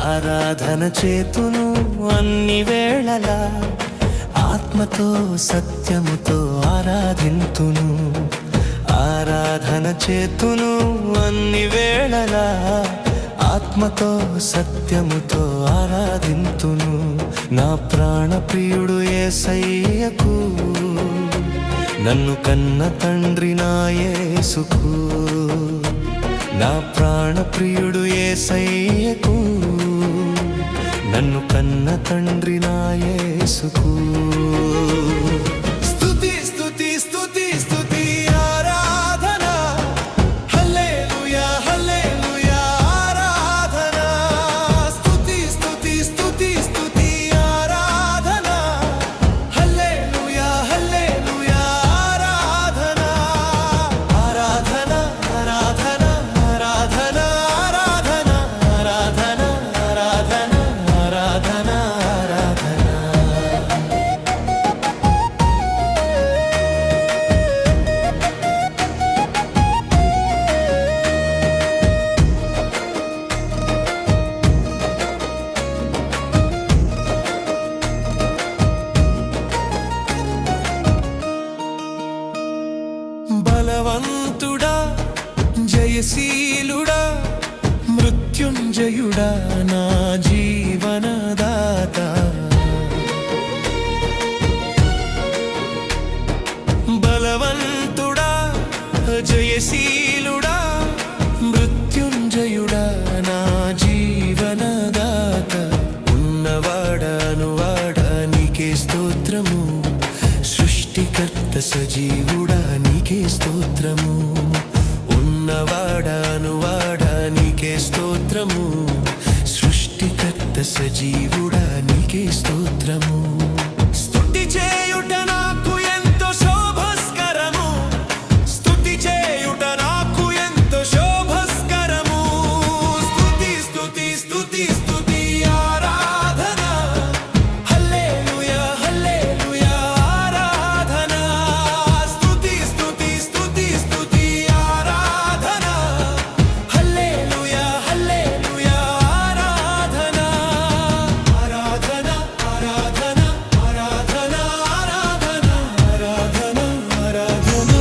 ఆరాధన చేతును అన్ని వేళలా, ఆత్మతో సత్యముతో ఆరాధింతును. ఆరాధన చేతును అన్ని వేళలా, ఆత్మతో సత్యముతో ఆరాధింతును. నా ప్రాణ ప్రియుడు యేసయ్యకు, నన్ను కన్న తండ్రి నా యేసుకు. నా ప్రాణ ప్రియుడు యేసయ్యకు, నన్ను కన్న తండ్రి నా యేసుకు. స్తుతి స్తుతి స్తుతి స్తుతి ఆరాధన, హల్లెలూయా హల్లెలూయా ఆరాధన. స్తుతి స్తుతి స్తుతి స్తుతి ఆరాధన, హల్లెలూయా హల్లెలూయా ఆరాధన. ఆరాధన ఆరాధన ఆరాధన ఆరాధన ఆరాధన ఆరాధన ఆరాధన ఆరాధన. బలవంతుడా జయశీలుడా మృత్యుంజయుడా నా జీవనదాత. బలవంతుడా జయశీలుడా మృత్యుంజయుడా నా జీవనదాత. ఉన్నవాడానువాడా నీకే స్తోత్రము, సృష్టికర్త సజీవుడా నీకే స్తోత్రము. ఉన్నవాడానువాడా నీకే స్తోత్రము, సృష్టికర్త సజీవుడా నీకే స్తోత్రము. స్తుతి చేయుట నాకు ఎంతో శోభస్కరము, స్తుతి చేయుట నాకు ఎంతో శోభస్కరము. స్తుతి స్తుతి స్తుతి స్తుతి ఆరాధన, హల్లెలూయా హల్లెలూయా ఆరాధన. స్తుతి స్తుతి స్తుతి స్తుతి ఆరాధన, హల్లెలూయా హల్లెలూయా ఆరాధన. ఆరాధన ఆరాధన ఆరాధన ఆరాధన ఆరాధన ఆరాధన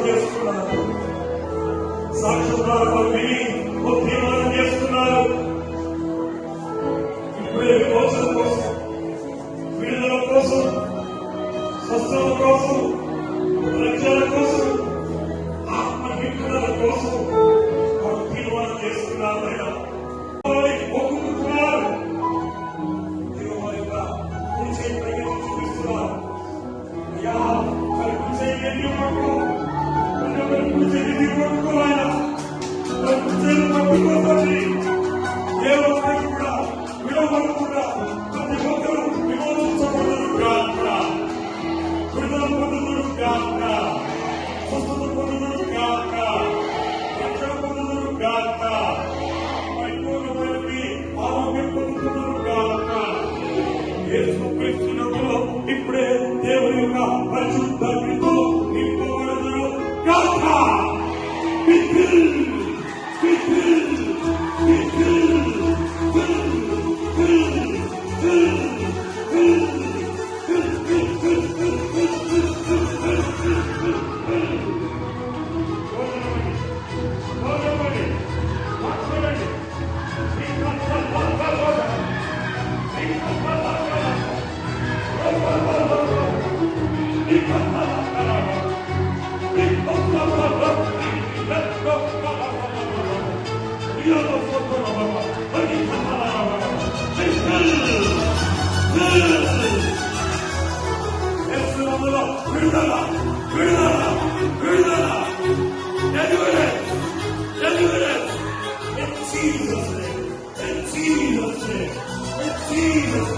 చేస్తున్నారు. సాక్షాత్కారాలు విని తీర్మానం చేస్తున్నారు. ఇప్పుడే విమోచన కోసం, విడుదల కోసం, స్వస్థత కోసం, రక్షణ కోసం, ఆత్మ విడుదల కోసం వారు తీర్మానం చేస్తున్నారు. ఒప్పుకుంటున్నారు. చూపిస్తున్నారు. అయ్యా మరి కుర్చీ పట్టుకోవాలా కుర్చీలు పట్టుకోవాలి. ఏ ఒక్కరికి కూడా విడవకుండా ప్రతి ఒక్కరు విమోచించబడరు కాక, విడుదల పొందుతుడు కాక, స్వస్థత పొందుతుడు కాక, రక్షణ పొందుతుడు కాక, పరిపూర్ణమైనది ఆరోగ్యం పొందుతుడు కాక. యేసుక్రీస్తులో ఇప్పుడే దేవుని యొక్క పరిశుద్ధాత్మతో నింపబడదురు కాక. విడుదల విడుదల విడుదల in Jesus' name, in Jesus' name, in Jesus' name.